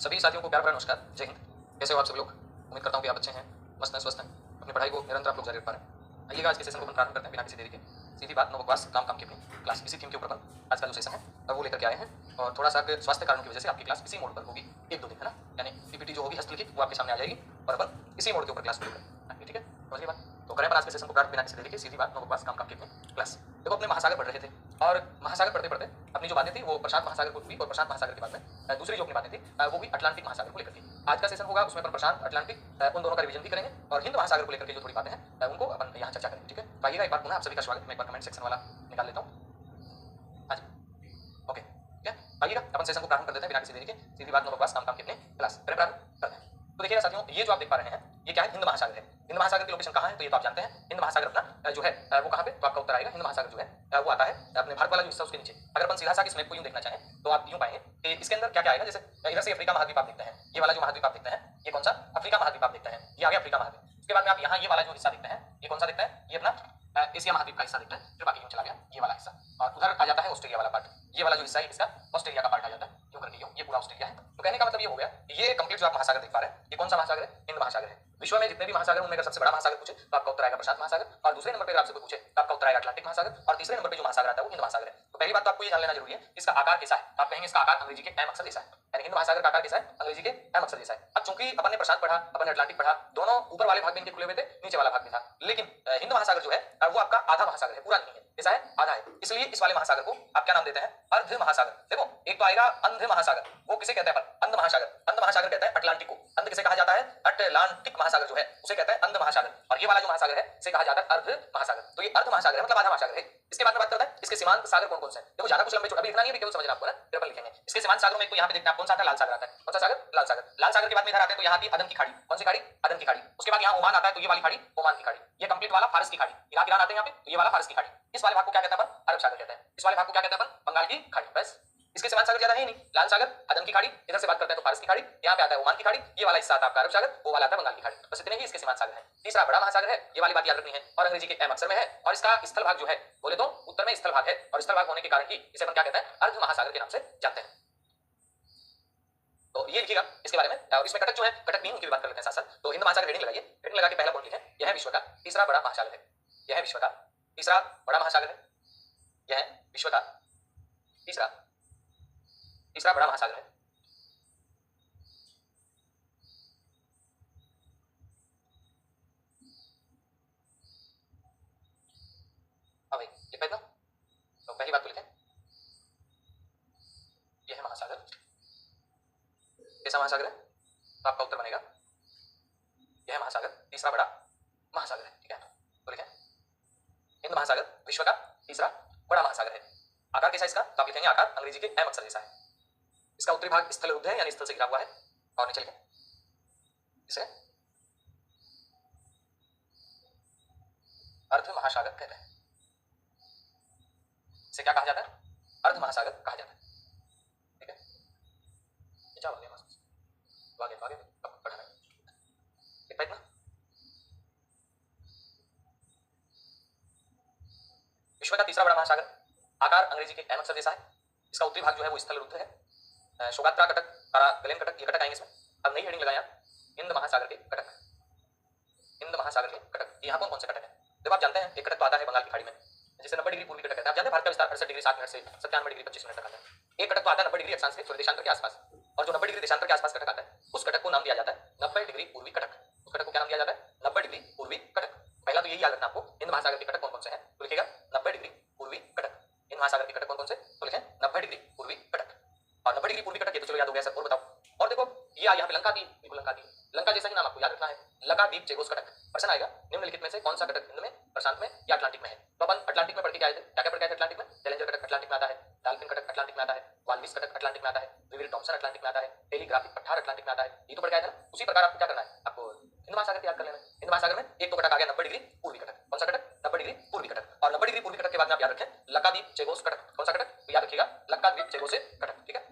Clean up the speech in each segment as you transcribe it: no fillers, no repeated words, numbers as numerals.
सभी साथियों को प्यार भरा नमस्कार, जय हिंद। कैसे हो आप सब लोग? उम्मीद करता हूँ कि आप अच्छे हैं, मस्त हैं, स्वस्थ हैं, अपनी पढ़ाई को निरंतर आप लोग जारी रख पा रहे हैं। आइएगा आज के सेशन को हम प्रारंभ करते हैं बिना किसी देरी के। सीधी बात, नो बकवास, काम काम की अपनी क्लास। इसी थीम के ऊपर आज का जो सेशन है अब वो लेकर के आए हैं और थोड़ा सा स्वास्थ्य कारणों की वजह से आपकी क्लास इसी मोड पर होगी 1-2 दिन, है ना। यानी पीपीटी जो होगी हस्तलिखित वो आपके सामने आ जाएगी और अपन इसी मोड के ऊपर क्लास करेंगे, ठीक है? समझिए बात। तो करें आज के सेशन को प्रारंभ बिना किसी देरी के। सीधी बात, नो बकवास, काम काम की अपनी क्लास। देखो, अपने महासागर पढ़ रहे थे और महासागर पढ़ते पढ़ते अपनी जो बातें थी वो प्रशांत महासागर को हुई और प्रशांत महासागर के बाद में दूसरी जो अपनी बातें थी वो भी अटलांटिक महासागर को लेकर के। आज का सेशन होगा उसमें अपन प्रशांत, अटलांटिक उन दोनों का रिवीजन भी करेंगे और हिंद महासागर को लेकर के जो थोड़ी बातें हैं उनको अपन यहाँ चर्चा करेंगे, ठीक है? तो आइएगा, एक बार पुनः आप सभी का स्वागत। मैं एक बार कमेंट सेक्शन वाला निकाल लेता हूँ। हाँ जी, ओके, ठीक है। आइएगा, अपन सेशन को प्रारंभ कर देते हैं बिना किसी देरी के। सीधी बात, नो बकवास, काम काम की अपनी क्लास। प्रारंभ करते हैं। तो देखिएगा साथियों, ये जो आप देख पा रहे हैं ये क्या है? हिंद महासागर है। हिंद महासागर की लोकेशन कहाँ है तो ये तो आप जानते हैं। हिंद महासागर अपना जो है वो कहाँ पे, तो आपका उत्तर आएगा हिंद महासागर जो है वो आता है अपने भारत वाला जो हिस्सा उसके नीचे। अगर अपन सीधा सा इस मैप को यूं देखना चाहें तो आप यूं पाएंगे कि इसके अंदर क्या क्या आएगा। जैसे इधर से अफ्रीका महाद्वीप आप देखते हैं, ये वाला जो महाद्वीप आप देखते हैं ये कौन सा? अफ्रीका महाद्वीप आप देखते हैं, ये आ गया अफ्रीका महाद्वीप। उसके बाद में आप यहाँ ये वाला जो हिस्सा देखते हैं ये कौन सा दिखता है? ये अपना एशिया महाद्वीप का हिस्सा दिखता है। फिर बाकी यूं चला गया ये वाला हिस्सा और उधर आ जाता है ऑस्ट्रेलिया वाला पार्ट। ये वाला जो हिस्सा है इसका ऑस्ट्रेलिया का पार्ट आ जाता है, यूं करके ये पूरा ऑस्ट्रेलिया है। तो कहने का मतलब ये हो गया, ये कंप्लीट जो आप महासागर देख पा रहे हैं ये कौन सा महासागर है? हिंद महासागर है। विश्व में जितने भी महासागर उनमें अगर सबसे बड़ा महासागर पूछे तो आपका उत्तर आएगा प्रशांत महासागर, और दूसरे नंबर पर आपसे पूछे तो आपका उत्तर आएगा अटलांटिक महासागर, और तीसरे नंबर पर जो महासागर आता है वो हिंद महासागर है। तो पहली बात तो आपको ये जान लेना जरूरी है इसका आकार कैसा है। आप कहेंगे इसका आकार अंग्रेजी के एम अक्षर जैसा है, यानी हिंद महासागर का आकार कैसा है? अंग्रेजी के एम अक्षर जैसा है। अब चूंकि अपन ने प्रशांत पढ़ा, अपन ने अटलांटिक पढ़ा, दोनों ऊपर वाले भाग में इनके खुले हुए थे, नीचे वाला भाग में था, लेकिन हिंद महासागर जो है वो आपका आधा महासागर है, पूरा नहीं है। कैसा है? आधा है। इसलिए इस वाले महासागर को आप क्या नाम देते हैं? अर्ध महासागर। देखो, एक तो आएगा अंध महासागर, वो किसे कहते हैं अपन? अंध महासागर। अंध महासागर कहता है अटलांटिक को। अंध किसे कहा जाता है? अटलांटिक महासागर जो है उसे कहता है अंध महासागर, और ये वाला जो महासागर है इसे कहा जाता है अर्ध महासागर। तो ये अर्ध महासागर है, मतलब आधा महासागर है। इसके बाद में बात करता है इसके सीमांत सागर कौन कौन से हैं। देखो, ज्यादा कुछ लंबे छोटा भी लिखना नहीं है, केवल समझना आपको ना, फिर अपन लिखेंगे। इसके सीमांत सागरों में एक तो यहाँ पे देखते हैं आप कौन सा आता है? लाल सागर आता है। कौन सा सागर? लाल सागर। लाल सागर के बाद में इधर आते हैं तो यहाँ आती है अदन की खाड़ी। कौन सी खाड़ी? अदन की खाड़ी। उसके बाद यहाँ ओमान आता है तो ये वाली खाड़ी ओमान की खाड़ी। ये कंप्लीट वाला फारस की खाड़ी। इराक ईरान आते हैं यहाँ पे तो ये वाला फारस की खाड़ी। इस वाले भाग को क्या कहते हैं अपन? अरब सागर कहते हैं। इस वाले भाग को क्या कहते हैं अपन? बंगाल की खाड़ी। बस, इसके सीमांत सागर ज्यादा है नहीं। लाल सागर, अदन की खाड़ी, इधर से बात करते हैं तो फारस की खाड़ी, यहाँ पे आता है ओमान की खाड़ी, ये वाला हिस्सा आता है आपका अरब सागर, वो वाला आता है बंगाल की खाड़ी। बस इतने ही इसके सीमांत सागर है। तीसरा बड़ा महासागर है, ये वाली बात याद रखनी है, और अंग्रेजी के एम अक्षर में है, और इसका स्थल भाग जो है बोले तो उत्तर में स्थल भाग है, और स्थल भाग होने के कारण ही इसे अपन क्या कहते हैं? अर्ध महासागर के नाम से जानते हैं। तो ये लिखिएगा इसके बारे में। और इसमें कटक जो है, कटक नहीं, उनकी बात कर लेते हैं साथ साथ। तो हिंद महासागर हेडिंग लगाइए, हेडिंग लगा के पहला पॉइंट लिखें, यह है विश्व का तीसरा बड़ा महासागर है। यह है विश्व का तीसरा बड़ा महासागर है। यह है विश्व का तीसरा बड़ा महासागर है। अब लिख पाए ना? तो पहली बात तो लिखें, यह है महासागर। कैसा महासागर है? तो आपका उत्तर बनेगा यह महासागर तीसरा बड़ा महासागर है, ठीक है? तो लिखें हिंद महासागर विश्व का तीसरा बड़ा महासागर है। आकार कैसा इसका? तो आप लिखेंगे आकार अंग्रेजी के एम अक्षर जैसा है। इसका उत्तरी भाग स्थल रुद्ध है, यानी स्थल से घिरा हुआ है, और नीचे लिखें इसे अर्ध महासागर कहते हैं। इसे क्या कहा जाता है? अर्ध महासागर कहा जाता है, ठीक है? आगे पढ़ना इतना। विश्व का तीसरा बड़ा महासागर, आकार अंग्रेजी के एम अक्षर जैसा है। इसका उत्तरी भाग जो है वो स्थल रुद्ध है। शोगात्रा कटक, तारा गलेन कटक, ये कटक आएंगे इसमें। अब नई हेडिंग लगाया हिंद महासागर के कटक। हिंद महासागर के कटक, यहाँ कौन कौन से कटक है? जब आप जानते हैं एक कटक तो आता है बंगाल की खाड़ी में, जिसे 90 डिग्री पूर्वी कटक कहते हैं। आप जानते हैं भारत का विस्तार 68 डिग्री 7 मिनट से 97 डिग्री 25 मिनट तक आता है। एक कटक तो आता है 90 डिग्री अक्षांश के देशांतर के आसपास, और जो 90 डिग्री देशांतर के आसपास कटक आता है उस कटक को नाम दिया जाता है 90 डिग्री पूर्वी कटक। उस कटक को क्या नाम दिया जाता है? 90 डिग्री पूर्वी कटक। पहला तो यही याद रखना आपको, हिंद महासागर के कटक कौन कौन से हैं, तो लिखेगा 90 डिग्री पूर्वी कटक। हिंद महासागर के कटक कौन कौन से, तो लिखें 90 डिग्री पूर्वी कटक। और 90 डिग्री पूर्वी कटक, ये तो चलो याद हो गया सर, और बताओ। और देखो ये यहाँ पे लंका की, बिल्कुल लंका की, लंका जैसा ही नाम आपको याद रखना है, लकाद्वीप चेगोस कटक। प्रश्न आएगा निम्नलिखित में से कौन सा कटक हिंद में, प्रशांत में या अटलांटिक में है? तो अपन अटलांटिक में पढ़ के आए थे, क्या क्या पढ़ के आए थे अटलांटिक में? चैलेंजर कटक अटलांटिक में आता है, डाल्फिन कटक अटलांटिक में आता है, वाल्विस कटक अटलांटिक में आता है, विविल टॉमसन अटलांटिक में आता है, टेलीग्राफिक पठार अटलांटिक में आता है। ये तो पढ़ के आए थे ना। उसी प्रकार आपको क्या करना है, आपको हिंद महासागर याद कर लेना है। हिंद महासागर में एक तो कटक आ गया 90 डिग्री पूर्वी कटक। कौन सा कटक? 90 डिग्री पूर्वी कटक। और 90 डिग्री पूर्वी कटक के बाद में आप याद रखें लकाद्वीप चेगोस कटक। कौन सा कटक? तो याद रखिएगा लकाद्वीप चेगोस कटक, ठीक है?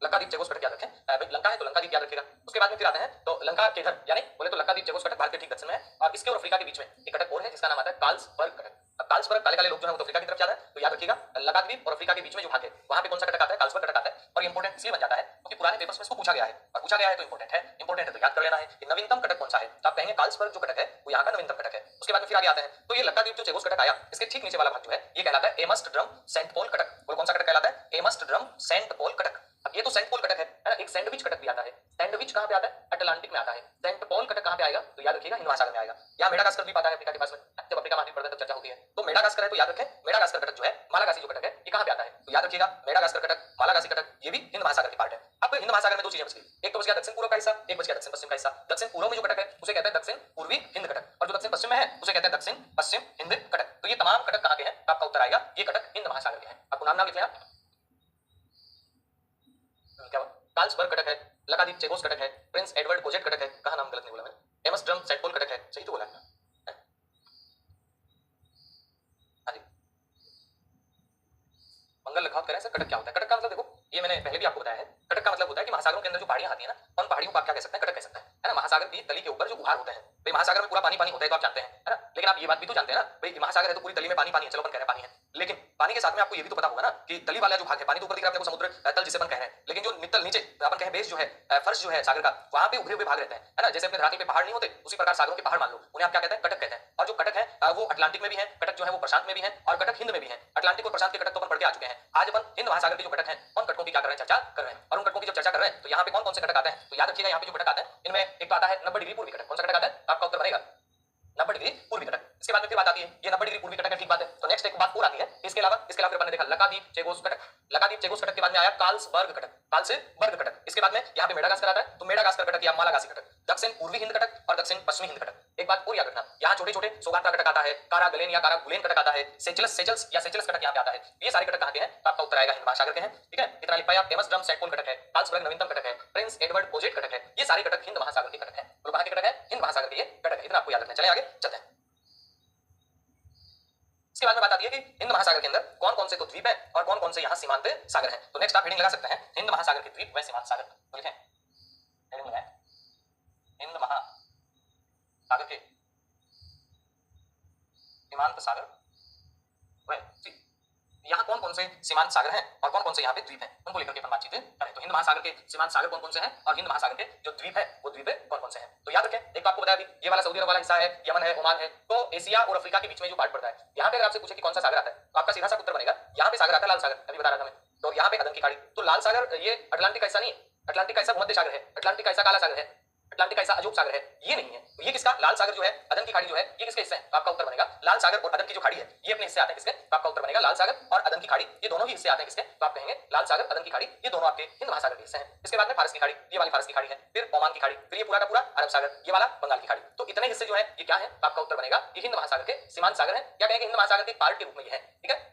लकाद्वीप चेगोस कटक याद रखें। भाई लंका है तो लंकाद्वीप याद रखिएगा। उसके बाद में फिर आते हैं तो लंका के इधर, यानी बोले तो लकाद्वीप चेगोस कटक भारत के ठीक दक्षिण में है, और इसके और अफ्रीका के बीच में एक कटक और है जिसका नाम आता है कार्लसबर्ग कटक। अब कार्लसबर्ग, काले काले लोग जो है वो तो अफ्रीका की तरफ जाते हैं, तो याद रखिएगा लकाद्वीप और अफ्रीका के बीच में जो भाग है वहां पे कौन सा कटक आता है? कार्लसबर्ग कटक आता है। और इंपोर्टेंट इसलिए बन जाता है क्योंकि पुराने पेपर्स में इसको पूछा गया है, और पूछा गया है तो इंपॉर्टेंट है तो याद कर लेना है कि नवीनतम घटक कौन सा है। तो आप कहेंगे कार्लसबर्ग जो घटक है वो यहाँ का नवीनतम घटक है। उसके बाद में फिर आगे आते हैं, तो ये लक्काद्वीप जो चेगोस घटक आया, इसके ठीक नीचे वाला भाग जो है ये कहलाता है एमस्टर्डम सेंट पॉल घटक। बोलो कौन सा घटक कहलाता है? एमस्टर्डम सेंट पॉल घटक। अब ये तो सेंट पॉल घटक है ना, एक सैंडविच घटक भी आता है। सैंडविच कहां पे आता है? अटलांटिक में आता है। सेंट पॉल घटक कहां पे आएगा? तो याद रखिएगा हिंद महासागर में आएगा। यहाँ मेडागास्कर भी आता है अफ्रीका के पास में, जब अफ्रीका महाद्वीप पड़ता है तब चर्चा होती है। तो मेडागास्कर है तो याद रखें मेडागास्कर घटक जो है, मालागासी जो घटक है, ये कहां पे आता है? तो याद रखिएगा मेडागास्कर घटक, मालागासी घटक, ये भी हिंद महासागर की पार्ट है। अब हिंद महासागर में दो चीजें बच गई, एक तो बच गया दक्षिण पूर्व का हिस्सा, एक बच गया दक्षिण पश्चिम का हिस्सा। दक्षिण पूर्व में जो घटक है उसे कहते हैं दक्षिण पूर्वी हिंद घटक, और जो दक्षिण पश्चिम में है उसे कहते हैं दक्षिण पश्चिम हिंद घटक। तो ये तमाम घटक कहां के हैं? आपका उत्तर आएगा ये घटक हिंद महासागर के हैं। आपको नाम लिख लेना, क्या कार्लसबर्ग घटक है, लकादीप चेगोस घटक है, प्रिंस एडवर्ड कोजेट घटक है, कहा नाम गलत नहीं बोला मैंने, एमस्टर्डम सेंट पॉल घटक है, सही तो बोला है। हाँ जी, मंगल लखावत करें सर, घटक क्या होता है? घटक का मतलब देखो, ये मैंने पहले भी आपको बताया है, घटक का मतलब होता है कि महासागरों के अंदर जो पहाड़ियां आती है ना, उन पहाड़ियों को आप क्या कह सकते हैं? घटक कह सकते हैं, है ना। महासागर की तली के ऊपर जो उभार होते हैं, भाई महासागर में पूरा पानी पानी होता है तो आप जानते हैं, है ना। लेकिन आप ये बात भी तो जानते हैं ना, भाई महासागर है तो पूरी तली में पानी पानी है, चलो अपन कह रहे हैं पानी है, लेकिन पानी के साथ में आपको ये भी तो पता होगा ना कि तली वाला जो भाग है, पानी तो ऊपर दिख रहा है अपने को, समुद्र तल जिसे अपन कह रहे हैं, लेकिन जो नितल नीचे अपन कहें बेस जो है, फर्श जो है सागर का, वहां पे उभरे हुए भाग रहते हैं, है ना। जैसे अपने धरातल पे पहाड़ नहीं होते, उसी प्रकार सागरों के पहाड़ मान लो, उन्हें आप क्या कहते हैं? घटक कहते हैं। और जो घटक है वो अटलांटिक में भी है, घटक जो है वो प्रशांत में भी है, और घटक हिंद में भी है। अटलांटिक और प्रशांत के घटक तो अपन पढ़ के आ चुके हैं। आज अपन हिंद महासागर के जो घटक हैं उन घटकों की क्या कर रहे हैं? चर्चा कर रहे हैं। और उन घटकों की जब चर्चा कर रहे हैं तो यहाँ पे कौन कौन से घटक आते हैं? तो याद रखिएगा यहाँ पे जो घटक आते हैं इनमें एक तो आता है 90 डिग्री पूर्वी घटक। कौन सा घटक आता है? आपका उत्तर बनेगा 90 डिग्री पूर्वी घटक। इसके बाद में फिर बात आती है, ये 90 डिग्री पूर्वी घटक है, ठीक बात है। तो नेक्स्ट एक बात और आती है इसके अलावा फिर अपन ने देखा लकादीप चेगोस घटक। लकादीप चेगोस घटक के बाद में आया कार्लसबर्ग घटक, कार्लसबर्ग घटक। इसके बाद में यहाँ पे मेडागास्कर आता है, तो मेडागास्कर घटक या मालागासी घटक, दक्षिण पूर्वी हिंद घटक और दक्षिण पश्चिमी हिंद घटक। एक बात और याद रखना, यहाँ छोटे छोटे सोगात्रा घटक आता है, कारागलेन या कारागुलेन घटक आता है, सेचलस या सेचलस घटक यहाँ पे आता है। ये सारे घटक कहाँ के हैं? आपका उत्तर आएगा हिंद महासागर के हैं, ठीक है। इतना लिख पाया। एमस्टर्डम सेंट पॉल घटक है, कार्लसबर्ग नवीनतम घटक है, प्रिंस एडवर्ड कोजेट घटक है, ये सारे घटक हिंद महासागर के घटक हैं। तो कहाँ के घटक है? हिंद महासागर के ये घटक है, इतना आपको याद रखना। चले आगे चलते हैं। इसके बाद में बात आती है कि हिंद महासागर के अंदर कौन कौन से तो द्वीप है और कौन कौन से यहाँ सीमांत सागर हैं। तो नेक्स्ट आप हेडिंग लगा सकते हैं हिंद महासागर के द्वीप व सीमांत सागर। तो लिखें हेडिंग लगाएं हिंद महासागर के सीमांत सागर व यहाँ कौन कौन से सीमांत सागर हैं और कौन कौन से यहाँ पे द्वीप हैं, उनको लेकर के अपन बातचीत करें। तो हिंद महासागर के सीमांत सागर कौन कौन से हैं और हिंद महासागर के जो द्वीप है वो द्वीप कौन कौन से हैं। तो याद रखें, एक आपको बताया अभी, ये वाला सऊदी अरब वाला हिस्सा है, यमन है, ओमान है, तो एशिया और अफ्रीका के बीच में जो पार्ट पड़ता है, यहाँ पे अगर आपसे पूछे कि कौन सा सागर आता है तो आपका सीधा सा उत्तर बनेगा यहाँ पे सागर आता है लाल सागर, अभी बता रहा था मैं। तो यहाँ पे अदन की खाड़ी, तो लाल सागर ये अटलांटिक का हिस्सा नहीं है, अटलांटिक का हिस्सा भूमध्य सागर है, अटलांटिक का हिस्सा काला सागर है, अटलांटिक का हिस्सा अजूब सागर है, ये नहीं है। तो ये किसका? लाल सागर जो है, अदन की खाड़ी जो है, ये किसके हिस्से है? आपका उत्तर बनेगा लाल सागर और अदन की जो खाड़ी है ये अपने हिस्से आते हैं किसके? तो आपका उत्तर बनेगा लाल सागर और अदन की खाड़ी, ये दोनों ही हिस्से आते हैं किसके? तो आप कहेंगे लाल सागर अदन की खाड़ी, ये दोनों आपके हिंद महासागर के हिस्से हैं। इसके बाद में फारस की खाड़ी, ये वाली फारस की खाड़ी है, फिर ओमान की खाड़ी, फिर ये पूरा का पूरा अरब सागर, ये वाला बंगाल की खाड़ी। तो इतने हिस्से जो है ये क्या है? आपका उत्तर बनेगा ये हिंद महासागर के सीमांत सागर है, या कहेंगे हिंद महासागर के पार्ट के रूप में ये है, ठीक है।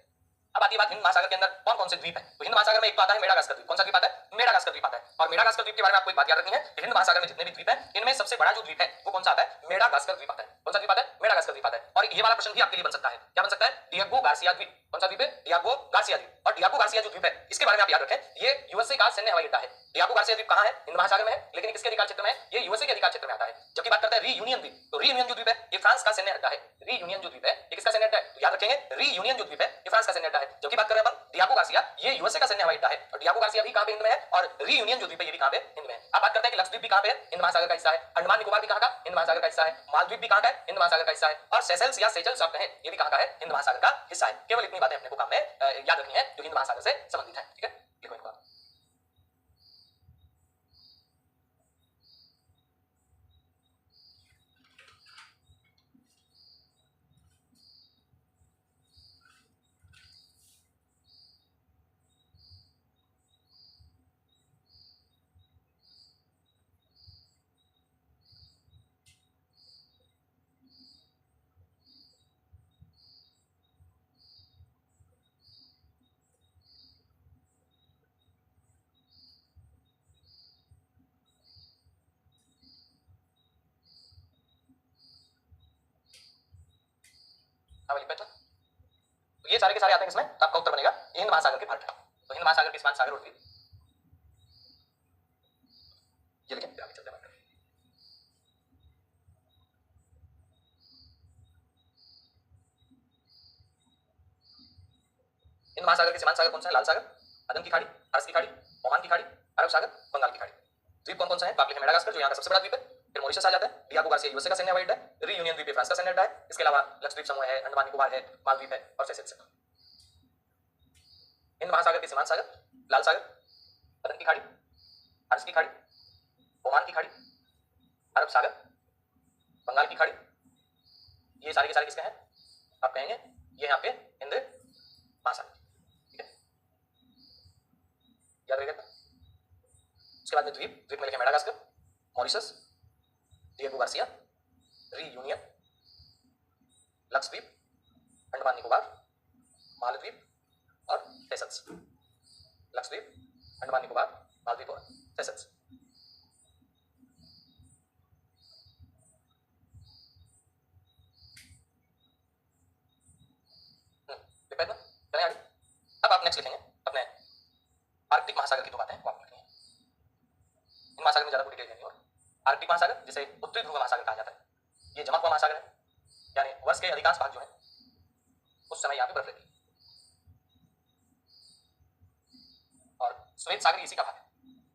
अब आती बात हिंद महासागर के अंदर कौन कौन से द्वीप है। तो हिंद महासागर में एक तो आता है मेडागास्कर द्वीप। कौन सा द्वीप आता है? मेडागास्कर द्वीप आता है। और मेडागास्कर द्वीप के बारे में आपको एक बात याद रखनी है कि हिंद महासागर में जितने भी द्वीप हैं इनमें सबसे बड़ा जो द्वीप है वो कौन सा आता है? मेडागास्कर द्वीप आता है। कौन सा द्वीप आता है? मेडागास्कर द्वीप आता है। और ये वाला प्रश्न भी आपके लिए बन सकता है, क्या बन सकता है? डिएगो गार्सिया द्वीप। कौन सा द्वीप है? डिएगो गार्सिया द्वीप। और डिएगो गार्सिया जो द्वीप है इसके बारे में आप याद रखें, ये यूएसए का सैन्य हवाई अड्डा है। डिएगो गार्सिया द्वीप कहां है? हिंद महासागर में है, लेकिन किसके अधिकार क्षेत्र में है? ये यूएसए के अधिकार क्षेत्र में आता है। जबकि बात करते हैं रीयूनियन द्वीप, तो रीयूनियन जो द्वीप है ये फ्रांस का सैन्य अड्डा है। रीयूनियन जो द्वीप है ये किसका सैन्य अड्डा है? तो याद रखेंगे रीयूनियन जो द्वीप है ये फ्रांस का सैन्य अड्डा है। जबकि बात कर रहे हैं अपन डिएगो गार्सिया, ये यूएसए का सैन्य हवाई अड्डा है। और डिएगो गार्सिया भी कहां पे? हिंद में है। और रीयूनियन जो द्वीप है ये भी कहां पे? हिंद में है। अब बात करते हैं कि लक्षद्वीप भी कहां पे है? हिंद महासागर का हिस्सा है। अंडमान निकोबार भी कहां का? हिंद महासागर का हिस्सा है। मालदीव भी कहां का है? हिंद महासागर का हिस्सा है। और सेशल्स या सेचल्स आप कहें ये भी कहां का है? हिंद महासागर का हिस्सा है। केवल इतनी बातें अपने को काम में याद रखनी है जो हिंद महासागर से संबंधित है, ठीक है। लिखो इनको। अब लिख बैठना। तो ये सारे के सारे आते हैं किसमें? तो आपका उत्तर बनेगा हिंद महासागर के पार्ट है। तो हिंद महासागर के सीमांत सागर और द्वीप ये लिखें, आगे चलते हैं। हिंद महासागर के सीमांत सागर कौन सा है? लाल सागर, अदन की खाड़ी, फारस की खाड़ी, ओमान की खाड़ी, अरब सागर, बंगाल की खाड़ी। द्वीप कौन कौन सा है? बाप लिखे मेडागास्कर जो यहाँ का सबसे बड़ा द्वीप है, फिर मॉरिशस आ जाता है, डियागो गार्सिया यूएसए का सैन्य हवाई अड्डा है, रीयूनियन द्वीप फ्रांस का सैन्य अड्डा है, इसके अलावा लक्षद्वीप समूह है, अंडमान निकोबार है, मालदीव है और सेशेल्स है। हिंद महासागर के सीमांत सागर, लाल सागर, अदन की खाड़ी, फारस की खाड़ी, ओमान की खाड़ी, अरब सागर, बंगाल की खाड़ी, ये सारे के सारे किसके हैं? आप कहेंगे ये यहाँ पे हिंद महासागर, ठीक है, याद रखेगा। उसके बाद में द्वीप, द्वीप में लिखे Madagascar, Mauritius, Diego Garcia, reunion, Lakshadweep, Andaman Nicobar, Maldives और सेशेल्स। लक्षद्वीप, अंडमान निकोबार, मालदीव और सेशेल्स। ना चलें आगे। अब आप नेक्स्ट लिखेंगे अपने आर्कटिक महासागर की दो बातें वो आप लिखेंगे। इन महासागर में ज्यादा कोई डिटेल नहीं और आर्कटिक महासागर जिसे उत्तरी ध्रुव महासागर कहा जाता है, ये जमा हुआ महासागर है, यानी वर्ष के अधिकांश भाग जो है उस समय यहाँ पे बर्फ रहती है। और श्वेत सागर इसी का भाग है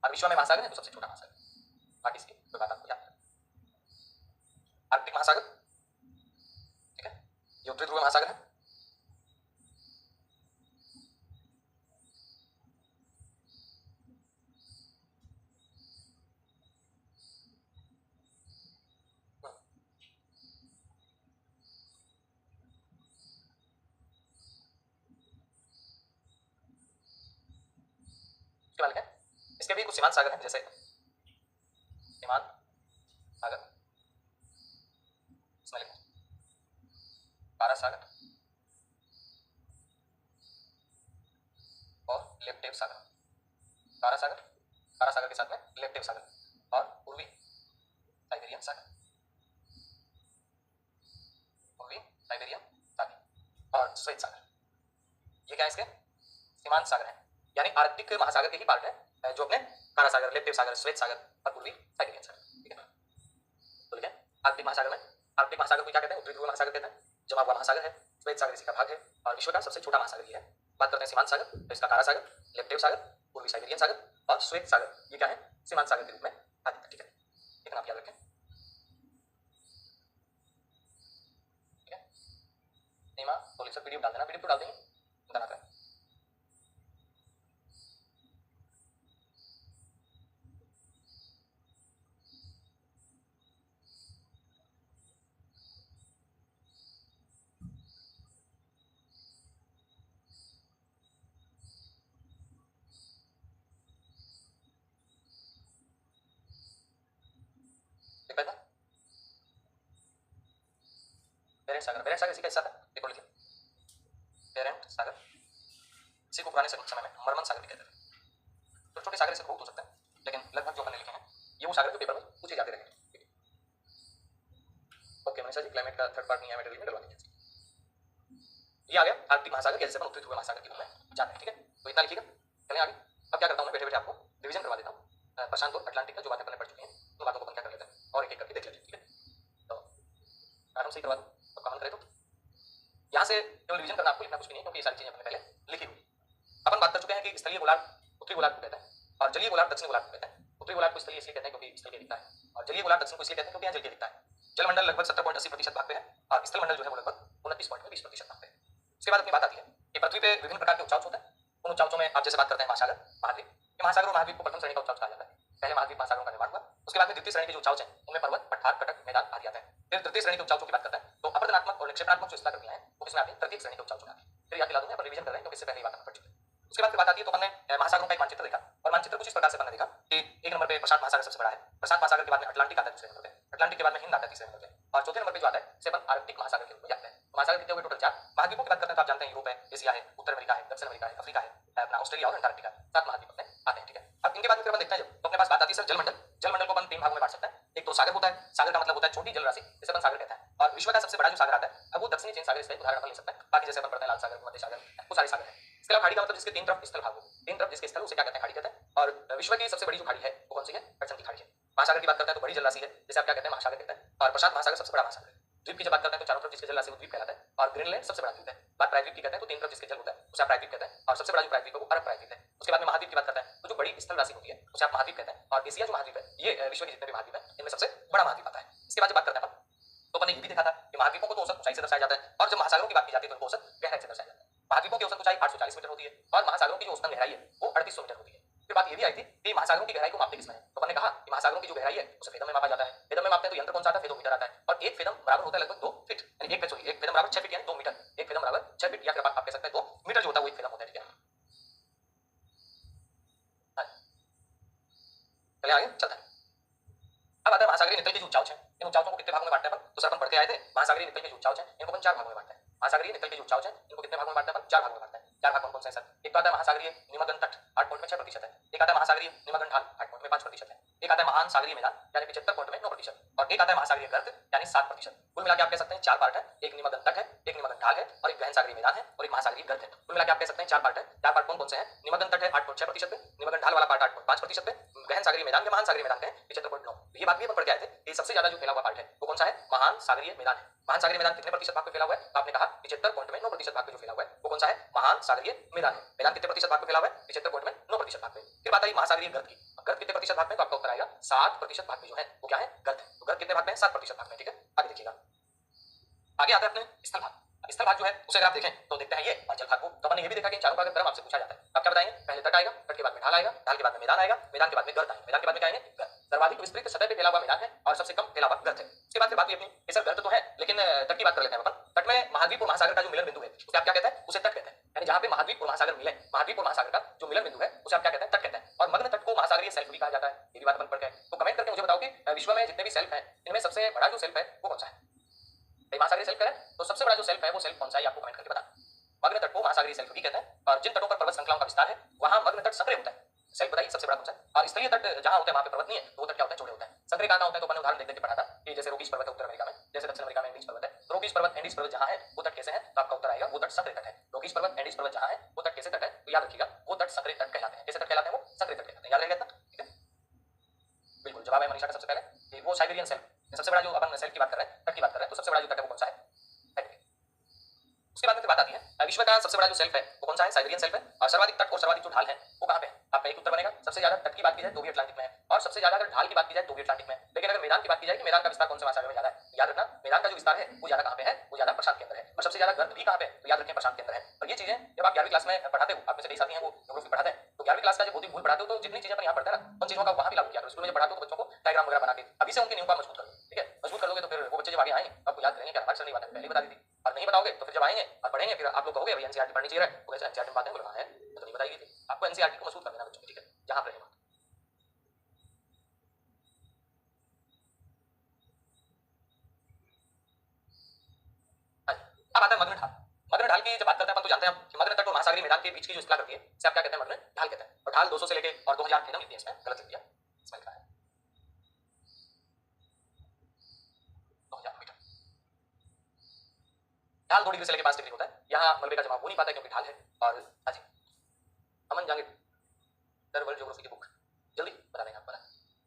और विश्व में महासागर है तो सबसे छोटा महासागर। बाकी इसकी कोई बात आपको याद है। आर्कटिक महासागर, ठीक है, ये उत्तरी ध्रुव महासागर है। इसके भी कुछ सीमांत सागर हैं, जैसे सीमांत सागर, इसमें लिखें कारा सागर और लेप्टेव सागर। कारा सागर, कारा सागर के साथ में लेप्टेव सागर और पूर्वी साइबेरियन सागर, पूर्वी साइबेरियन सागर और श्वेत सागर, ये क्या है? इसके सीमांत सागर हैं, यानी आर्कटिक महासागर के ही पार्ट है जो अपने कारा सागर, लेप्टेव सागर, श्वेत सागर और पूर्वी साइबेरियन सागर, ठीक है। तो लिखें आर्कटिक महासागर में, आर्कटिक महासागर को क्या कहते हैं? उत्तरी ध्रुव महासागर कहते हैं, जमा हुआ महासागर है, श्वेत सागर इसी का भाग है और विश्व का सबसे छोटा महासागर ये है। बात करते हैं सीमांत सागर, तो इसका कारा सागर, लेप्टेव सागर, पूर्वी साइबेरियन सागर और श्वेत सागर, ये क्या है? सीमांत सागर के रूप में आते हैं, ठीक है, इतना आप याद रखें, ठीक है। नीमा तो लिख सकते, पीडीएफ डाल देना, पीडीएफ तो डाल देंगे, चिंता ना करें। बेरेंट सागर, बेरेंट सागर इसी का हिस्सा था, देखो लिखिए बेरेंट सागर, इसी को पुराने समय में मरमन सागर भी कहते थे। छोटे छोटे सागर इससे बहुत हो सकते हैं, लेकिन लगभग जो हमने लिखे हैं ये वो सागर जो पेपर में पूछे जाते रहे। ओके मनीषा जी, क्लाइमेट का थर्ड पार्ट नहीं है मेरे में, डलवा दीजिए। ये आ गया आर्कटिक महासागर, जैसे अपन उत्तरी ध्रुव महासागर के रूप में जाते हैं, ठीक है, तो इतना लिखिएगा। चलें आगे। अब क्या करता हूँ मैं, बैठे बैठे आपको रिवीजन करवा देता हूँ प्रशांत और अटलांटिक का जो बातें अपन पढ़ चुके हैं, उन बातों को अपन क्या कर लेते हैं और एक एक करके देख लेते हैं, ठीक है। तो मैडम सही करवा दूँ तो कमेंट करें, तो यहाँ से केवल रिवीजन करना, आपको लिखना कुछ भी नहीं, क्योंकि ये सारी चीजें अपने पहले लिखी हुई। अपन बात कर चुके हैं कि स्थलीय गोलार्ध उत्तरी गोलार्ध को कहते हैं और जलीय गोलार्ध दक्षिणी गोलार्ध को कहते हैं। उत्तरी गोलार्ध को स्थलीय इसलिए कहते हैं क्योंकि स्थल के दिखता है, और जलीय गोलार्ध दक्षिण को इसलिए कहते हैं क्योंकि यहाँ जल के दिखता है। जलमंडल लगभग 70.80% भाग पे है और स्थल मंडल जो है वो लगभग 29.20% भाग पे है। उसके बाद अपनी बात आती है कि पृथ्वी पे विभिन्न प्रकार के उच्चावच होते हैं। उन उच्चावचों में आप जैसे बात करते हैं महासागर, महाद्वीप, ये महासागर और महाद्वीप को प्रथम श्रेणी का उच्चावच कहा जाता है। पहले महाद्वीप महासागरों का निर्माण हुआ, उसके बाद में द्वितीय श्रेणी के जो उच्चावच हैं उनमें पर्वत, पठार, कटक, मैदान आदि आता है। फिर तृतीय श्रेणी के उच्चावचों की बात करते हैं तो अपरदनात्मक और निक्षेपणात्मक जो स्थलाकृतियां हैं वो किसमें आती है? तृतीय श्रेणी के उच्चावचों में आती है। फिर याद दिला दूंगा, पर रिवीजन कर रहे हैं क्योंकि इससे पहले ही बात हम पढ़ चुके हैं। उसके बाद फिर बात आती है तो हमने महासागरों का एक मानचित्र देखा और मानचित्र कुछ इस प्रकार से हमने देखा कि एक नंबर पे प्रशांत महासागर सबसे बड़ा है, प्रशांत महासागर के बाद में अटलांटिक आता है दूसरे नंबर पे, अटलांटिक के बाद में हिंद आता है तीसरे नंबर पे, और चौथे नंबर पे जो आता है इसे अपन आर्कटिक महासागर के रूप में जानते हैं। महासागर कितने हुए? टोटल 4। महाद्वीपों की बात करते हैं तो आप जानते हैं यूरोप है, एशिया है, उत्तर अमेरिका है, दक्षिण अमेरिका है, अफ्रीका है, अपना ऑस्ट्रेलिया और अंटार्कटिका, 7 महाद्वीप अपने आते हैं, ठीक है। अब इनके बाद में फिर अपन देखते हैं तो अपने पास बात आती है सर जलमंडल। जलमंडल को अपन 3 भागों में बांट सकते हैं। एक तो सागर होता है, सागर का मतलब होता है छोटी जल राशि, जिसे अपन सागर कहते हैं, और विश्व का सबसे बड़ा जो सागर आता है अब वो दक्षिणी चीन सागर, इसका उदाहरण अपन ले सकते हैं। बाकी जैसे अपन पढ़ते हैं लाल सागर, मध्य सागर, वो सारे सागर हैं। इसके अलावा खाड़ी का मतलब जिसके 3 तरफ स्थल भाग हो, 3 तरफ जिसके स्थल उसे क्या कहते हैं? खाड़ी कहते हैं। और विश्व की सबसे बड़ी जो खाड़ी है वो कौन सी है? हडसन की खाड़ी है। महासागर की बात करते हैं तो बड़ी जल राशि है जिसे आप क्या कहते हैं? महासागर कहते हैं। और प्रशांत महासागर सबसे बड़ा महासागर है। द्वीप की जब बात करते हैं तो चारों तरफ जिसके जल राशि वो द्वीप कहलाता है, और ग्रीनलैंड सबसे बड़ा द्वीप है। बात प्रायद्वीप की कहते हैं तो 3 तरफ जिसके जल होता है उसे आप प्रायद्वीप कहते हैं, और सबसे बड़ा जो प्रायद्वीप है वो अरब प्रायद्वीप है। उसके बड़ी स्थल राशि होती है उसे आप महाद्वीप कहते हैं। और एशिया जो महाद्वीप है ये विश्व के जितने भी महाद्वीप है इनमें सबसे बड़ा महाद्वीप आता है। इसके बाद जब बात करते हैं अपन तो अपन ने ये भी देखा था कि महाद्वीपों को तो औसत ऊंचाई से दर्शाया जाता है और जब महासागरों की बात की जाती है तो उनको औसत गहराई से दर्शाया जाता है। महाद्वीपों की औसत ऊंचाई 840 मीटर होती है और महासागरों की जो औसतन गहराई है वो 3800 मीटर होती है। फिर बात ये भी आई थी कि महासागरों की गहराई को मापते किसमें है, तो अपन ने कहा कि महासागरों की जो गहराई है उसे फेदम में मापा जाता है। फेदम में मापते हैं तो यंत्र कौन सा आता है, फेदोमीटर आता है। और एक फेदम बराबर होता है लगभग 2 फीट, यानी एक फेदम बराबर 6 फीट यानी 2 मीटर। एक फेदम बराबर 6 फीट या फिर आप कह सकते हैं 2 मीटर जो होता है वो एक फेदम होता है। ठीक है, चलिए आगे चलते हैं। अब आता है महासागरीय नितल के जो उच्चावच हैं, इन उच्चावचों को कितने भागों में बांटते हैं अपन, तो सर अपन पढ़ के आए थे महासागरीय नितल के जो उच्चावच हैं इनको अपन 4 भागों में बांटते हैं। महासागरीय नितल के जो उच्चावच हैं इनको कितने भागों में बांटते हैं अपन, 4 भागों में बांटते हैं। 4 भाग कौन कौन से हैं सर, एक तो आता है महासागरीय निमग्न तट 8.6% है, एक आता है महासागरीय निमग्न ढाल 8.5% है, एक आता है महान सागरीय मैदान यानी 75.9% और एक आता है महासागरीय गर्त यानी 7%। कुल मिला के आप कह सकते हैं 4 पार्ट है, एक निमग्न तट है, एक निमग्न ढाल है और एक गहन सागरीय मैदान है और एक महासागरीय गर्त है। कुल मिला के आप कह सकते हैं 4 पार्ट है। 4 पार्ट कौन कौन से हैं, निमग्न तट है 8.6% पे, निमग्न ढाल वाला पार्ट 8.5% पे, गहन सागरीय मैदान के महान सागरीय मैदान के 75.9। ये बात भी अपन पढ़ के आए थे कि सबसे ज्यादा जो फैला हुआ पार्ट है वो कौन सा है, महान सागरीय मैदान है। महान सागरीय मैदान कितने प्रतिशत भाग पे फैला हुआ है, तो आपने कहा 75.9% भाग पे जो फैला हुआ है वो कौन सा है, महान सागरीय मैदान है। मैदान कितने प्रतिशत भाग पे फैला हुआ है, 75.9% भाग पे। फिर बात आई महासागरीय गर्त की, गर्त कितने प्रतिशत भाग में, तो आपका उत्तर आएगा 7% भाग में जो है वो क्या है, गर्त है। तो गर्त कितने भाग में है, 7% भाग में। ठीक है, आगे देखिएगा। आगे आता है अपने स्थल भाग। स्थल भाग जो है उसे अगर आप देखें तो देखते हैं ये और जल भाग को। तो अपन ने ये भी देखा कि इन चारों का अगर क्रम आपसे पूछा जाता है आप क्या बताएंगे, पहले तट आएगा, तट के बाद में ढाल आएगा, ढाल के बाद में मैदान आएगा, मैदान के बाद में गर्त आएगा, मैदान के बाद में क्या आएंगे, गर्त। सर्वाधिक विस्तृत सतह पे फैला हुआ मैदान है और सबसे कम फैला हुआ गर्त है। उसके बाद फिर बात ये अपनी कि सर गर्त तो है लेकिन तट की बात कर लेते हैं अपन। तट में महाद्वीप और महासागर का जो मिलन बिंदु है उसे आप क्या कहते हैं, उसे तट कहते हैं। यानी जहां पे महाद्वीप और महासागर मिले, महाद्वीप और महासागर का जो मिलन बिंदु है उसे आप क्या कहते हैं, तट कहते हैं। और मग्न तट को महासागरीय सेल्फ भी कहा जाता है, ये भी बात अपन पढ़ के। तो कमेंट करके मुझे बताओ कि विश्व में जितने भी सेल्फ है इनमें सबसे बड़ा जो सेल्फ है वो कौन सा है। महासागरीय सेल्फ है तो सबसे बड़ा जो सेल्फ है वो सेल्फ कौन सा है आपको कमेंट करके बताना। मग्न तट को महासागरीय सेल्फ भी कहते हैं और जिन तटों पर पर्वत श्रृंखलाओं का विस्तार है वहां मग्न तट संकरे होता है। सेल्फ बताइए सबसे बड़ा कौन सा है। और स्थलीय तट जहां होते हैं वहां पे पर्वत नहीं है तो वो तट क्या होता है, चौड़े होता है। संकरे कहां होता है तो अपन उदाहरण देख के पढ़ा था कि जैसे रोकीज पर्वत है उत्तर अमेरिका में, जैसे दक्षिण अमेरिका में एंडीज पर्वत है। तो रोकीज पर्वत एंडीज पर्वत जहां है वो तट कैसे है, तो आपका उत्तर आएगा वो तट संकरे तट है। रोकीज पर्वत एंडीज पर्वत जहां है वो तट कैसे तट है, तो याद रखिएगा वो तट संकरे तट कहलाते हैं। कैसे तट कहलाते हैं, वो संकरे तट कहलाते हैं, याद रहेगा इतना। ठीक है, बिल्कुल जवाब है मनीषा का सबसे पहले कि वो साइबेरियन सेल्फ। सबसे बड़ा जो अपन सेल्फ की बात कर रहे हैं, तट की बात कर रहे हैं, तो सबसे बड़ा जो तट है वो कौन सा है, साइबेरियन। उसके बाद में बात आती है विश्व का सबसे बड़ा जो सेल्फ है वो कौन सा है, साइबेरियन सेल्फ है। और सर्वाधिक तट और सर्वाधिक जो ढाल है वो कहां पे है, आपका एक उत्तर बनेगा। सबसे ज्यादा तट की बात की जाए तो भी अटलांटिक में है और सबसे ज्यादा अगर ढाल की बात की जाए तो भी अटलांटिक में है। लेकिन अगर मैदान की बात की जाए कि मैदान का विस्तार कौन से महासागर में ज्यादा है, याद रखना मैदान का जो विस्तार है वो ज्यादा कहां पे है, वो ज्यादा प्रशांत के अंदर है। और सबसे ज्यादा गर्त भी कहां पे है, तो याद रखें प्रशांत के अंदर है। और ये चीजें जब आप 11वीं क्लास में पढ़ाते हो, आप में से कई साथी हैं वो ज्योग्राफी पढ़ाते हैं, तो 11वीं क्लास का जब भौतिक भूल पढ़ाते हो तो जितनी चीजें अपन यहाँ पढ़ते हैं ना उन चीजों का वहां भी लागू किया करो। स्कूल में जब पढ़ाते हो तो बच्चों को डायग्राम वगैरह बना के अभी से उनकी नींव को मजबूत करो। ठीक है, मजबूत कर लोगे तो फिर वो बच्चे जब आगे आएंगे आपको याद करेंगे कि हमारे सर नहीं बात पहले बता दी थी। और नहीं बताओगे तो फिर जब आएंगे और पढ़ेंगे फिर आप लोग कहोगे अभी एनसीईआरटी पढ़नी चाहिए, वो कैसे एनसीईआरटी में बातें बोल रहा है तो नहीं बताई थी। आपको एनसीईआरटी को मजबूत कर देना बच्चों की। ठीक है, जहां पर रहेगा। अब आता है मग्न ढाल। मग्न ढाल की जब बात करते हैं अपन तो जानते हैं कि मग्न तट और महासागरीय मैदान के बीच की जो स्थला करती है इसे आप क्या कहते हैं, मग्न ढाल कहते हैं। और ढाल 200 से लेके और 2000 फेदम लिखती है, इसमें गलत लिख दिया, इसमें लिखा है 2000 मीटर। ढाल 2 डिग्री से लेकर 5 डिग्री होता है। यहाँ मलबे का जमाव हो नहीं पाता है क्योंकि ढाल है। और हाँ जी, अमन जांगिर सर वर्ल्ड ज्योग्राफी की बुक जल्दी बता देंगे आपको ना,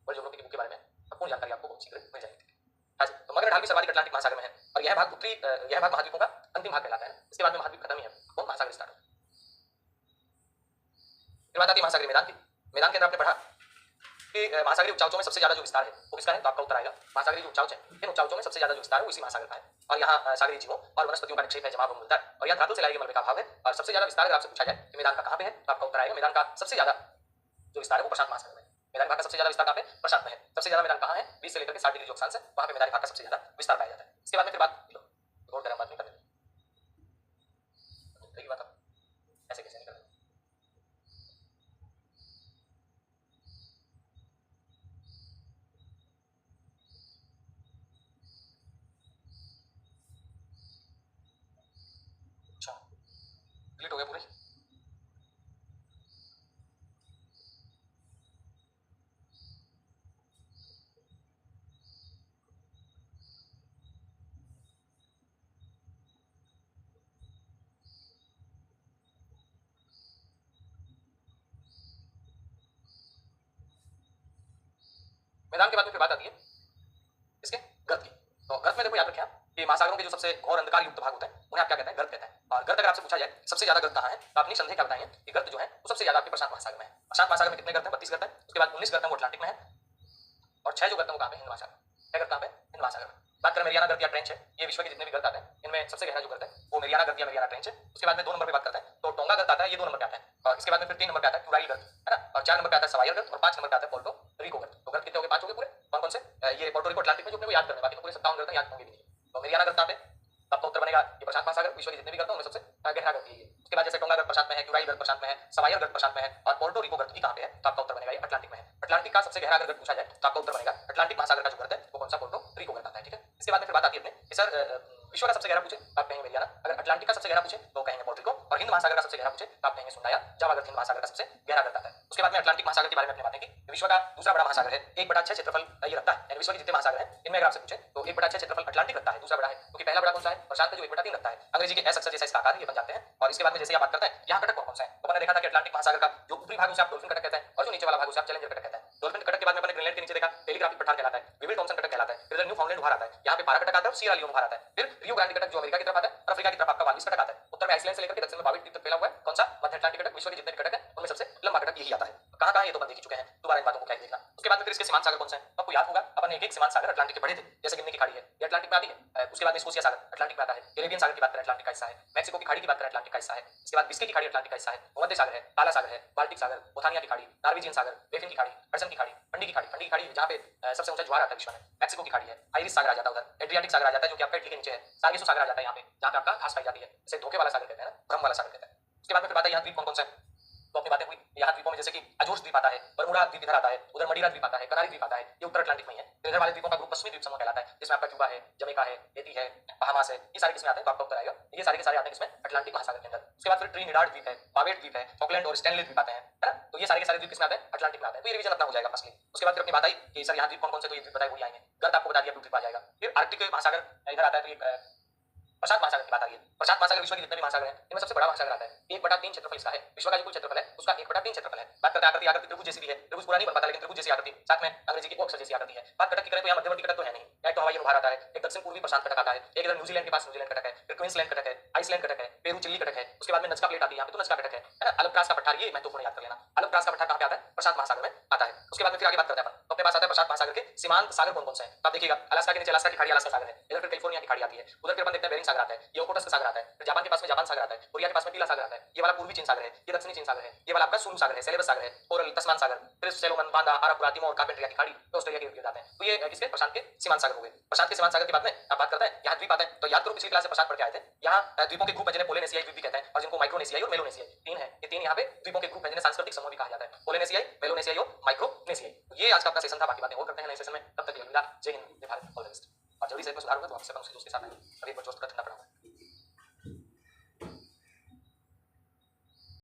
वर्ल्ड ज्योग्राफी की बुक के बारे में पूर्ण जानकारी आपको बहुत शीघ्र मिल जाएगी। हाँ जी, तो मग्न ढाल भी सर्वाधिक अटलांटिक महासागर में है और यह भाग उत्तरी यह भाग महाद्वीपों का अंतिम भाग कहलाता है। इसके बाद में महाद्वीप खत्म ही है, वो महासागर स्टार्ट है। फिर बात आती है महासागरीय मैदान की। मैदान के अंदर आपने पढ़ा कि महासागरीय उच्चावचों में सबसे ज्यादा जो विस्तार है वो किसका है, तो आपका उत्तर आएगा महासागरीय जो उच्चावच है इन उच्चावचों में सबसे ज्यादा जो विस्तार है वो इसी महासागर का है। और यहाँ सागरीय जीवों और वनस्पतियों का निक्षेप है, जमाव मिलता है और यहाँ धातु से लाई गई मलबे का अभाव है। और सबसे ज्यादा विस्तार अगर आपसे पूछा जाए कि मैदान का कहाँ पे है, तो आपका उत्तर आएगा मैदान का सबसे ज्यादा जो विस्तार है वो प्रशांत महासागर में। मैदानी भाग का सबसे ज्यादा विस्तार कहाँ पे, प्रशांत में है। सबसे ज्यादा मैदान कहाँ है, 20 से लेकर 60 डिग्री जो अक्षांश है वहाँ पे मैदानी भाग का सबसे ज्यादा विस्तार पाया जाता है। इसके बाद में फिर बात गौर करें, बात नहीं करते बात ऐसे कैसे नहीं करते। अच्छा डिलीट हो गया पूरे। मैदान के बाद में फिर बात आती है इसके गर्त की। तो गर्त में देखो याद रखें कि महासागरों के जो सबसे घोर अंधकार युक्त भाग होते हैं उन्हें आप क्या कहते हैं, गर्त कहते हैं। और गर्त अगर आपसे पूछा जाए सबसे ज्यादा गर्त कहाँ है, तो आप निसंदेह क्या बताएंगे कि गर्त जो है वो सबसे ज्यादा आपके प्रशांत महासागर में है। प्रशांत महासागर में कितने गर्त हैं? 32 गर्त है। उसके बाद 19 गर्त है वो अटलांटिक में है, और 6 जो गर्त है वो कहाँ पे? हिंद महासागर। 6 गर्त कहाँ पे? हिंद महासागर में। बात करें मेरियाना गर्त या ट्रेंच है, ये विश्व के जितने भी गर्त आते हैं इनमें सबसे गहरा जो गर्त है वो मेरियाना गर्त या मेरियाना ट्रेंच है। उसके बाद में 2 नंबर पे बात करते हैं तो टोंगा गर्त आता है, ये 2 नंबर पे आता है। और इसके बाद में फिर 3 नंबर पे आता है क्यूराइल गर्त, है ना, और 4 नंबर पे आता है सवायर गर्त, और 5 नंबर पे आता है पोर्टो रिको गर्त। तो गर्त कितने हो गए? 5 हो गए पूरे। कौन कौन से? ये पोर्टो रिको अटलांटिक में जो अपने को याद करना है, बाकी तो पूरे 57 गर्त हैं, याद होंगे भी नहीं। तो मेरियाना गर्त कहाँ पे? आपका उत्तर बनेगा ये प्रशांत महासागर, विश्व के जितने भी गर्त हैं उनमें सबसे गहरा गर्त है ये। उसके बाद जैसे टोंगा गर्त प्रशांत में है, क्यूराइल गर्त प्रशांत में है, सवायर गर्त प्रशांत में है, और पोर्टो रिको गर्त भी कहाँ पे है? तो आपका उत्तर बनेगा ये अटलांटिक में है। अटलांटिक का सबसे गहरा गर्त पूछा जाए तो आपका उत्तर बनेगा अटलांटिक महासागर का जो गर्त है वो कौन सा? पोर्टो रिको गर्त आता है। ठीक है, इसके बाद में फिर बात आती है अपने कि सर विश्व का सबसे गहरा पूछे तो आप कहेंगे मेरियाना, अगर अटलांटिक का सबसे गहरा पूछे तो कहेंगे पोर्टो रिको, और हिंद महासागर का सबसे गहरा पूछे तो आप कहेंगे सुंदाया जावा गर्त। हिंद महासागर का सबसे गहरा गर्त आता है। उसके बाद में अटलांटिक महासागर के बारे में अपने बातें की। विश्व का दूसरा बड़ा महासागर है, 1/6 क्षेत्रफल ये रखता है, यानी विश्व के जितने महासागर हैं इनमें अगर आपसे पूछे तो 1/6 क्षेत्रफल अटलांटिक रखता है, दूसरा बड़ा है, क्योंकि पहला बड़ा कौन सा है? प्रशांत का जो 1/3 रखता है। अंग्रेजी के एस अक्षर जैसा इसका आकार ये बन जाते हैं। और इसके बाद में जैसे आप बात करते हैं यहाँ कटक कौन सा है, तो मैंने देखा था कि अटलांटिक महासागर का जो ऊपरी भाग उसे आप डॉल्फिन कटक कहते हैं, और जो नीचे वाला भाग उसे आप चैलेंजर कटक कहते हैं। डॉल्फिन कटक के बाद में अपने ग्रीनलैंड के नीचे देखा टेलीग्राफिक पठार कहलाता है, विविल थॉमसन कटक कहलाता है, फिर न्यू फाउंडलैंड उभार आता है, यहाँ पे 12 कटक आता है और सियरा लियोन उभार आता है, फिर रियो ग्रांडे कटक जो अमेरिका की तरफ आता है, और अफ्रीका की तरफ आपका वाल्विस कटक आता है। उत्तर में आइसलैंड से लेकर के दक्षिण में 22 द्वीप तक फैला हुआ है। कौन सा? मध्य अटलांटिक कटक। विश्व के जितने भी कटक है उनमें सबसे लंबा कटक यही आता है। कहाँ कहाँ ये तो बंद देख चुके हैं, दोबारा इन बातों को क्या देखना। उसके बाद में फिर इसके सीमांत सागर कौन से हैं? आपको याद होगा अपन एक एक सीमांत सागर अटलांटिक के पढ़े थे, जैसे गिनी की खाड़ी है ये अटलांटिक में आती है। उसके बाद में स्कोशिया सागर अटलांटिक में आता है, कैरेबियन सागर की बात करें अटलांटिक का हिस्सा है, मैक्सिको की खाड़ी की बात करें अटलांटिक का हिस्सा है। इसके बाद बिस्के की खाड़ी अटलांटिक का हिस्सा है, भूमध्य सागर है, काला सागर है, बाल्टिक सागर, ओथानिया की खाड़ी, नॉर्वेजियन सागर, बेफिन की खाड़ी, हडसन की खाड़ी, फंडी की खाड़ी, फंडी की खाड़ी जहाँ पे सबसे ऊंचा ज्वार आता है विश्व में, मैक्सिको की खाड़ी है, आयरिश सागर आ जाता है उधर, एड्रियाटिक सागर आ जाता है जो कि आपका इटली के नीचे है, सार्गेसो सागर आ जाता है यहाँ पे जहाँ पे आपका घास पाई जाती है, इसे धोखे वाला सागर कहते हैं ना, भ्रम वाला सागर कहते हैं। उसके बाद में फिर बात है यहाँ द्वीप कौन कौन सा है, तो अपनी बातें हुई यहाँ द्वीपों में जैसे कि अजोर द्वीप आता है, बरमुडा द्वीप इधर आता है, उधर मडीरा द्वीप आता है, कनारी द्वीप आता है, ये उत्तर अटलांटिक में है। फिर इधर वाले द्वीपों का ग्रुप पश्चिमी द्वीप समूह कहलाता है, जिसमें आपका क्यूबा है, जमैका है, हेती है, बहामास है, ये सारे किसमें आते हैं? तो आपका उत्तर आएगा ये सारे के सारे आते हैं किसमें? अटलांटिक महासागर के अंदर। उसके बाद फिर ट्रिनिडाड द्वीप है, बार्बेड द्वीप है, फॉकलैंड और स्टैनले द्वीप आते हैं, है ना, तो ये सारे के सारे द्वीप किसमें आते हैं? अटलांटिक में आते हैं। तो ये रिवीजन अपना हो जाएगा फर्स्टली। उसके बाद फिर अपनी बात आई कि सर यहाँ द्वीप कौन कौन से, तो ये द्वीप बताए वही आएंगे, गर्त आपको बता दिया, द्वीप आ जाएगा। फिर आर्कटिक महासागर इधर आता है, तो ये प्रशांत महासागर की बात आ रही है। प्रशांत महासागर विश्व के जितने भी महासागर हैं इनमें सबसे बड़ा महासागर आता है, 1/3 क्षेत्रफल इसका है, विश्व का जो कुल क्षेत्रफल है उसका 1/3 क्षेत्रफल है। बात करते हैं आकृति, आकृति त्रिभुज जैसी भी है, त्रिभुज पूरा नहीं बन पाता लेकिन त्रिभुज जैसी आकृति, साथ में अंग्रेजी की अक्षर जैसी आकृति है। बात कटक की करें तो यहाँ मध्यवर्ती कटक तो है नहीं, एक तो हवाई उभार आता है, एक दक्षिण पूर्वी प्रशांत कटक आता है, एक इधर न्यूजीलैंड के पास न्यूजीलैंड कटक है, फिर क्वींसलैंड कटक है, आइसलैंड कटक है, पेरू चिल्ली कटक है। उसके बाद में नजका प्लेट आती है यहाँ पे, तो नजका कटक है ना, अल्बट्रास का पठार, ये महत्वपूर्ण याद कर लेना, अल्बट्रास का पठार कहाँ पे आता है? प्रशांत महासागर में आता है। उसके बाद में फिर आगे बात करते हैं अपन, तो अपने पास आता है प्रशांत महासागर के सीमांत सागर कौन कौन से हैं, तो आप देखिएगा अलास्का के नीचे अलास्का की खाड़ी अलास्का सागर है, इधर फिर कैलिफोर्निया की खाड़ी आती है, उधर फिर अपन देखते हैं बेरिंग सागर आता है, ये ओखोटस का सागर आता है, फिर जापान के पास में जापान सागर आता है, कोरिया के पास में पीला सागर आता है, ये वाला पूर्वी चीन सागर है, ये दक्षिणी चीन सागर है, ये वाला आपका सुलू सागर है, सेलेबस सागर है, कोरल तस्मान सागर, फिर सेलोमन, बांदा, आरापुरा, तिमोर, कार्पेंट्रिया की खाड़ी, तो ऑस्ट्रेलिया के इर्द आते हैं। तो ये किसके? प्रशांत के सीमांत सागर हो गए। प्रशांत के सीमांत सागर की बात में आप बात करते हैं, यहाँ द्वीप आते हैं, तो याद करो पिछली क्लास से प्रशांत पढ़ के आए थे, यहाँ द्वीपों के ग्रुप है जिन्हें पोलिनेशियाई द्वीप भी कहते हैं, और जिनको माइक्रोनेशियाई और मेलोनेशियाई तीन है, ये तीन यहाँ पे द्वीपों के ग्रुप है जिन्हें सांस्कृतिक समूह भी कहा जाता है, पोलिनेशियाई, मेलोनेशियाई और माइक्रोनेशियाई। ये आज का अपना सेशन था, बाकी बातें और करते हैं नए सेशन में, तब तक के लिए अलविदा, जय हिंद, जय भारत, ऑल द बेस्ट। और जल्दी से इसमें सुधार होगा तो आपसे अपन उसके दोस्त के साथ अभी एक बार जोश का ठंडा पड़ा हुआ है।